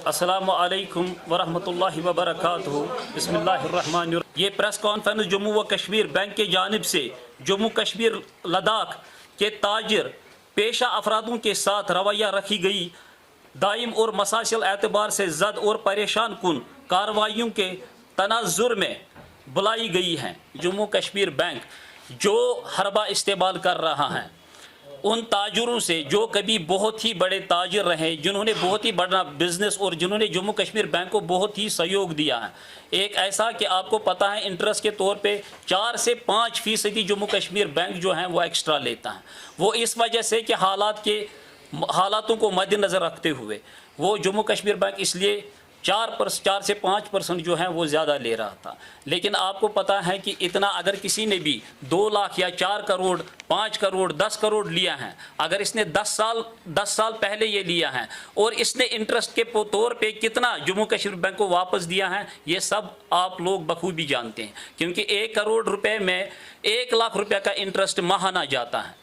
अस्सलामु अलैकुम वरहमतुल्लाहि वबरकातुहू। बिस्मिल्लाहिर्रहमानिर्रहीम। ये प्रेस कॉन्फ्रेंस जम्मू व कश्मीर बैंक की जानिब से जम्मू कश्मीर लद्दाख के ताजिर पेशा अफरादों के साथ रवैया रखी गई दाइम और मसासिल एतबार से जद और परेशान कुन कार्रवाइयों के तनाजुर में बुलाई गई हैं। जम्मू कश्मीर बैंक जो हरबा इस्तेमाल कर रहा है उन ताजरों से जो कभी बहुत ही बड़े ताजिर रहे, जिन्होंने बहुत ही बड़ा बिजनेस और जिन्होंने जम्मू कश्मीर बैंक को बहुत ही सहयोग दिया है। एक ऐसा कि आपको पता है इंटरेस्ट के तौर पे 4 से 5% जम्मू कश्मीर बैंक जो है वो एक्स्ट्रा लेता है। वो इस वजह से कि हालातों को मद्देनज़र रखते हुए वो जम्मू कश्मीर बैंक इसलिए 4 से 5% जो है वो ज़्यादा ले रहा था। लेकिन आपको पता है कि इतना अगर किसी ने भी 2 लाख या 4 करोड़ 5 करोड़ 10 करोड़ लिया है, अगर इसने 10 साल पहले ये लिया है और इसने इंटरेस्ट के तौर पे कितना जम्मू कश्मीर बैंक को वापस दिया है, ये सब आप लोग बखूबी जानते हैं। क्योंकि 1 करोड़ रुपए में 1 लाख रुपये का इंटरेस्ट माहाना जाता है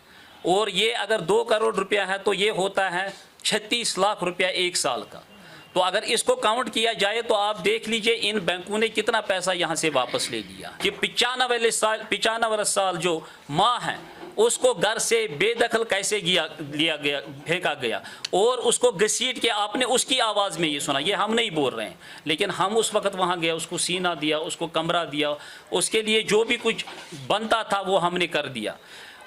और ये अगर 2 करोड़ रुपया है तो ये होता है 36 लाख रुपया 1 साल का। तो अगर इसको काउंट किया जाए तो आप देख लीजिए इन बैंकों ने कितना पैसा यहाँ से वापस ले लिया। कि 95 साल जो माँ है उसको घर से बेदखल कैसे लिया गया, फेंका गया और उसको घसीट के आपने उसकी आवाज़ में ये सुना। ये हम नहीं बोल रहे हैं, लेकिन हम उस वक्त वहाँ गया, उसको सीना दिया, उसको कमरा दिया, उसके लिए जो भी कुछ बनता था वो हमने कर दिया।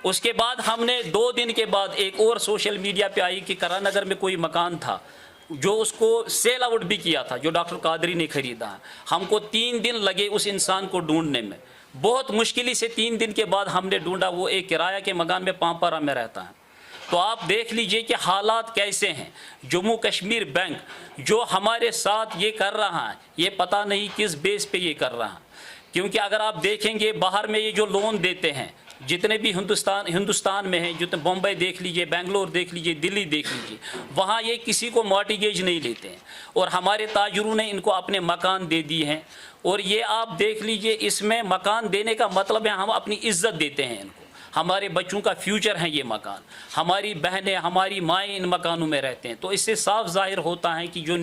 उसके बाद हमने 2 दिन के बाद एक और सोशल मीडिया पे आई कि करानगर में कोई मकान था जो उसको सेल आउट भी किया था, जो डॉक्टर कादरी ने ख़रीदा है। हमको 3 दिन लगे उस इंसान को ढूंढने में, बहुत मुश्किल से 3 दिन के बाद हमने ढूंढा। वो एक किराया के मकान में पांपारा में रहता है। तो आप देख लीजिए कि हालात कैसे हैं। जम्मू कश्मीर बैंक जो हमारे साथ ये कर रहा है, ये पता नहीं किस बेस पे ये कर रहा है। क्योंकि अगर आप देखेंगे बाहर में ये जो लोन देते हैं जितने भी हिंदुस्तान में हैं, जितने बम्बई देख लीजिए, बेंगलोर देख लीजिए, दिल्ली देख लीजिए, वहाँ ये किसी को मॉर्टगेज नहीं लेते हैं और हमारे ताजरों ने इनको अपने मकान दे दिए हैं। और ये आप देख लीजिए, इसमें मकान देने का मतलब है हम अपनी इज्जत देते हैं इनको, हमारे बच्चों का फ्यूचर है ये मकान, हमारी बहनें हमारी माएँ इन मकानों में रहते हैं। तो इससे साफ ज़ाहिर होता है कि जो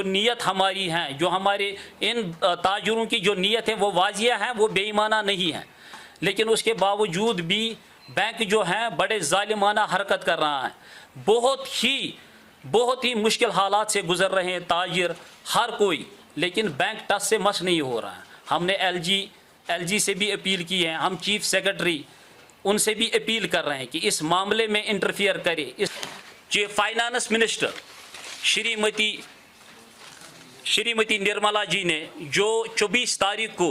नीयत हमारी है, जो हमारे इन ताजरों की जो नीयत है वो वाजिया है, वो बेईमाना नहीं है। लेकिन उसके बावजूद भी बैंक जो है बड़े जालिमाना हरकत कर रहा है। बहुत ही मुश्किल हालात से गुजर रहे हैं ताजिर हर कोई, लेकिन बैंक टस से मस नहीं हो रहा है। हमने एलजी से भी अपील की है, हम चीफ सेक्रेटरी उनसे भी अपील कर रहे हैं कि इस मामले में इंटरफियर करे। इस फाइनेंस मिनिस्टर श्रीमती निर्मला जी ने जो 24 तारीख को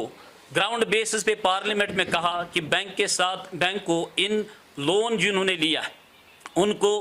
ग्राउंड बेसिस पे पार्लियामेंट में कहा कि बैंक को इन लोन जिन्होंने लिया है उनको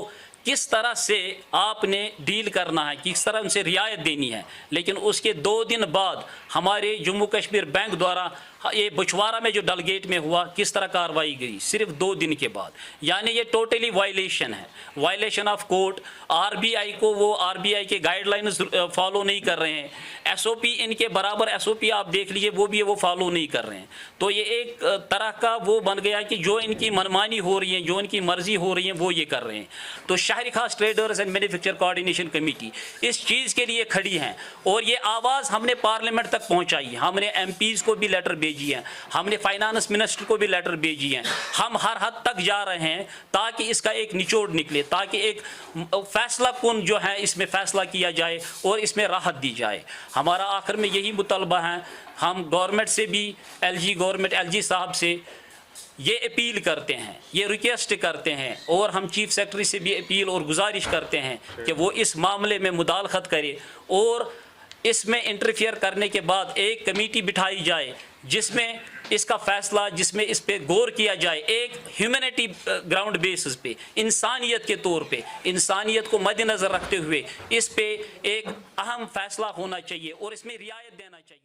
किस तरह से आपने डील करना है, किस तरह उनसे रियायत देनी है। लेकिन उसके 2 दिन बाद हमारे जम्मू कश्मीर बैंक द्वारा ये बछवारा में जो डलगेट में हुआ किस तरह कार्रवाई गई सिर्फ 2 दिन के बाद। यानी ये टोटली वायलेशन है, वायलेशन ऑफ कोर्ट। आरबीआई के गाइडलाइंस फॉलो नहीं कर रहे हैं। एसओपी इनके बराबर एसओपी आप देख लीजिए वो फॉलो नहीं कर रहे हैं। तो ये एक तरह का वो बन गया कि जो इनकी मनमानी हो रही है, जो इनकी मर्जी हो रही है वो ये कर रहे हैं। तो शहरी खास traders and manufacture coordination committee इस चीज़ के लिए खड़ी हैं और ये आवाज़ हमने पार्लियामेंट तक पहुँचाई है। हमने एमपीज़ को भी लेटर भेजी है, हमने फाइनेंस मिनिस्टर को भी लेटर भेजी है। हम हर हद तक जा रहे हैं ताकि इसका एक निचोड़ निकले, ताकि एक फैसला कौन जो है इसमें फैसला किया जाए और इसमें राहत दी जाए। हमारा आखिर में यही मुतलबा है। हम गवर्नमेंट से भी एलजी साहब से ये अपील करते हैं, ये रिक्वेस्ट करते हैं और हम चीफ सेक्रेटरी से भी अपील और गुजारिश करते हैं कि वो इस मामले में मुदाखलत करे और इसमें इंटरफियर करने के बाद एक कमेटी बिठाई जाए जिसमें इसका फैसला, जिसमें इस पे गौर किया जाए एक ह्यूमैनिटी ग्राउंड बेसिस पे, इंसानियत के तौर पे, इंसानियत को मद्देनज़र रखते हुए इस पे एक अहम फैसला होना चाहिए और इसमें रियायत देना चाहिए।